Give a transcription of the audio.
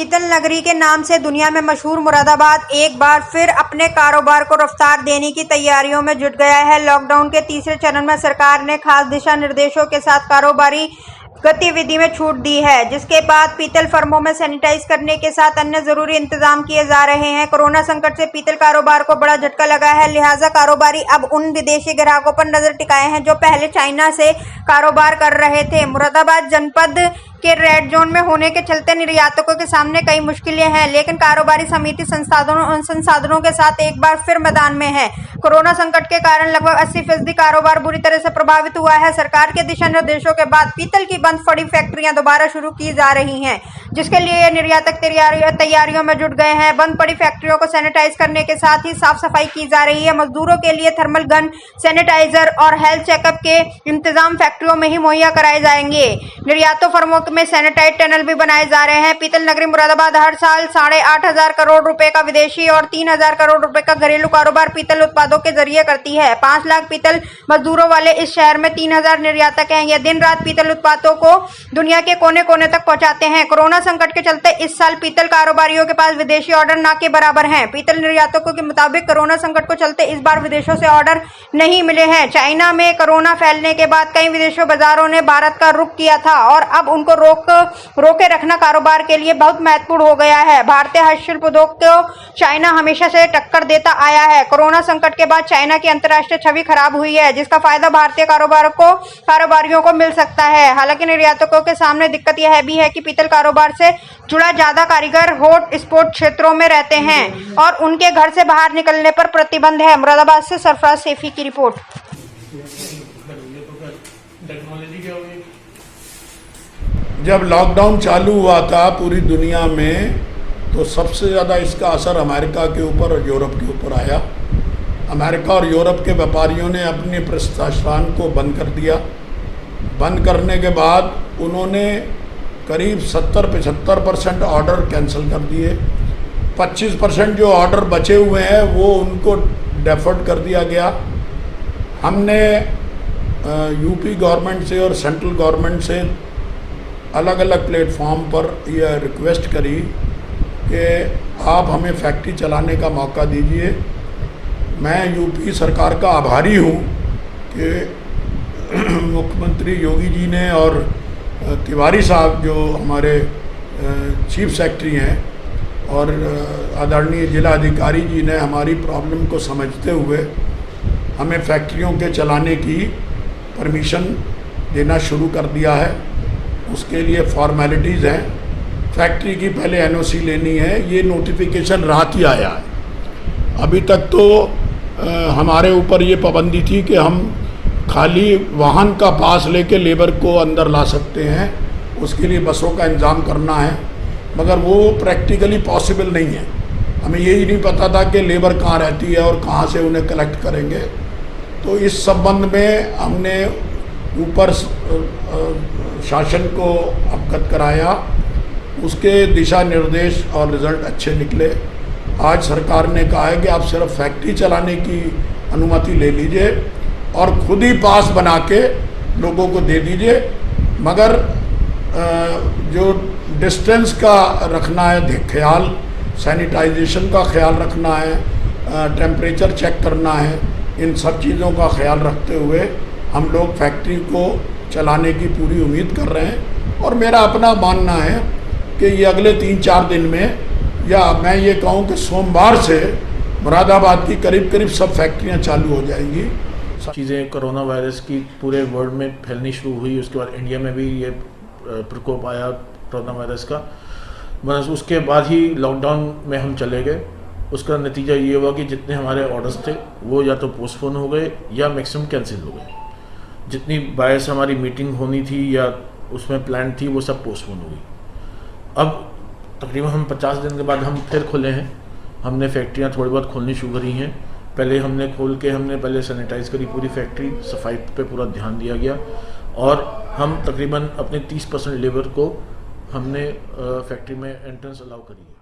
पीतल नगरी के नाम से दुनिया में मशहूर मुरादाबाद एक बार फिर अपने कारोबार को रफ्तार देने की तैयारियों में जुट गया है। लॉकडाउन के तीसरे चरण में सरकार ने खास दिशा निर्देशों के साथ कारोबारी गतिविधि में छूट दी है, जिसके बाद पीतल फर्मों में सैनिटाइज करने के साथ अन्य जरूरी इंतजाम किए जा रहे हैं। कोरोना संकट से पीतल कारोबार को बड़ा झटका लगा है, लिहाजा कारोबारी अब उन विदेशी ग्राहकों पर नजर टिकाए हैं जो पहले चाइना से कारोबार कर रहे थे। मुरादाबाद जनपद के रेड जोन में होने के चलते निर्यातकों के सामने कई मुश्किलें हैं, लेकिन कारोबारी समिति संसाधनों के साथ एक बार फिर मैदान में है। कोरोना संकट के कारण लगभग 80% कारोबार बुरी तरह से प्रभावित हुआ है। सरकार के दिशा निर्देशों के बाद पीतल की बंद पड़ी फैक्ट्रियां दोबारा शुरू की जा रही हैं, जिसके लिए निर्यातक तैयारियों में जुट गए हैं। बंद पड़ी फैक्ट्रियों को सैनिटाइज करने के साथ ही साफ सफाई की जा रही है। मजदूरों के लिए थर्मल गन, सैनिटाइजर और हेल्थ चेकअप के इंतजाम फैक्ट्रियों में ही मुहैया कराए जाएंगे। निर्यातों फर्मों में सैनिटाइज टनल भी बनाए जा रहे हैं। पीतल नगरी मुरादाबाद हर साल 8,500 करोड़ रुपए का विदेशी और 3,000 करोड़ रुपए का घरेलू कारोबार पीतल उत्पादों के जरिए करती है। 5 लाख पीतल मजदूरों वाले इस शहर में 3,000 निर्यातक हैं। यह दिन रात पीतल उत्पादों को दुनिया के कोने कोने तक पहुंचाते हैं। कोरोना संकट के चलते इस साल पीतल कारोबारियों के पास विदेशी ऑर्डर ना के बराबर हैं। पीतल निर्यातकों के मुताबिक कोरोना संकट को चलते इस बार विदेशों से ऑर्डर नहीं मिले हैं। चाइना में कोरोना फैलने के बाद कई विदेशी बाजारों ने भारत का रुख किया था और अब उनको रोके रखना कारोबार के लिए बहुत महत्वपूर्ण हो गया है। भारतीय हस्तशिल्प उद्योग को चाइना हमेशा से टक्कर देता आया है। कोरोना संकट के बाद चाइना की अंतर्राष्ट्रीय छवि खराब हुई है, जिसका फायदा भारतीय कारोबारियों को मिल सकता है। हालांकि निर्यातकों के सामने दिक्कत यह भी है कि पीतल कारोबार से जुड़ा ज्यादा कारीगर हॉट स्पॉट क्षेत्रों में रहते हैं और उनके घर से बाहर निकलने पर प्रतिबंध है। मुरादाबाद से सरफराज सैफी की रिपोर्ट। जब लॉकडाउन चालू हुआ था पूरी दुनिया में, तो सबसे ज़्यादा इसका असर अमेरिका के ऊपर और यूरोप के ऊपर आया। अमेरिका और यूरोप के व्यापारियों ने अपने प्रतिष्ठान को बंद कर दिया। बंद करने के बाद उन्होंने करीब 70-75% ऑर्डर कैंसिल कर दिए। 25% जो ऑर्डर बचे हुए हैं वो उनको डेफर्ड कर दिया गया। हमने यूपी गवर्नमेंट से और सेंट्रल गवर्नमेंट से अलग अलग प्लेटफॉर्म पर यह रिक्वेस्ट करी कि आप हमें फैक्ट्री चलाने का मौका दीजिए। मैं यूपी सरकार का आभारी हूँ कि मुख्यमंत्री योगी जी ने और तिवारी साहब जो हमारे चीफ सेक्रेटरी हैं और आदरणीय जिला अधिकारी जी ने हमारी प्रॉब्लम को समझते हुए हमें फैक्ट्रियों के चलाने की परमिशन देना शुरू कर दिया है। उसके लिए फॉर्मेलिटीज़ हैं। फैक्ट्री की पहले एनओसी लेनी है। ये नोटिफिकेशन रात ही आया है। अभी तक तो हमारे ऊपर ये पाबंदी थी कि हम खाली वाहन का पास लेके लेबर को अंदर ला सकते हैं, उसके लिए बसों का इंतज़ाम करना है, मगर वो प्रैक्टिकली पॉसिबल नहीं है। हमें यही नहीं पता था कि लेबर कहाँ रहती है और कहाँ से उन्हें कलेक्ट करेंगे। तो इस संबंध में हमने ऊपर शासन को अवगत कराया। उसके दिशा निर्देश और रिज़ल्ट अच्छे निकले। आज सरकार ने कहा है कि आप सिर्फ फैक्ट्री चलाने की अनुमति ले लीजिए और खुद ही पास बना के लोगों को दे दीजिए, मगर जो डिस्टेंस का रखना है ख्याल, सैनिटाइजेशन का ख्याल रखना है, टेम्परेचर चेक करना है, इन सब चीज़ों का ख्याल रखते हुए हम लोग फैक्ट्री को चलाने की पूरी उम्मीद कर रहे हैं। और मेरा अपना मानना है कि ये अगले 3-4 दिन में, या मैं ये कहूँ कि सोमवार से मुरादाबाद की करीब सब फैक्ट्रियाँ चालू हो जाएंगी। चीज़ें कोरोना वायरस की पूरे वर्ल्ड में फैलनी शुरू हुई। उसके बाद इंडिया में भी ये प्रकोप आया कोरोना वायरस का। बस उसके बाद ही लॉकडाउन में हम चले गए। उसका नतीजा ये हुआ कि जितने हमारे ऑर्डर्स थे वो या तो पोस्टपोन हो गए या मैक्सिमम कैंसिल हो गए। जितनी बायर्स हमारी मीटिंग होनी थी या उसमें प्लान थी वो सब पोस्टपोन हो गई। अब तकरीबन हम 50 दिन के बाद हम फिर खुले हैं। हमने फैक्ट्रियाँ थोड़ी बहुत खोलनी शुरू करी हैं। पहले हमने खोल के पहले सैनिटाइज करी पूरी फैक्ट्री, सफाई पे पूरा ध्यान दिया गया और हम तकरीबन अपने 30% लेबर को हमने फैक्ट्री में एंट्रेंस अलाउ करी है।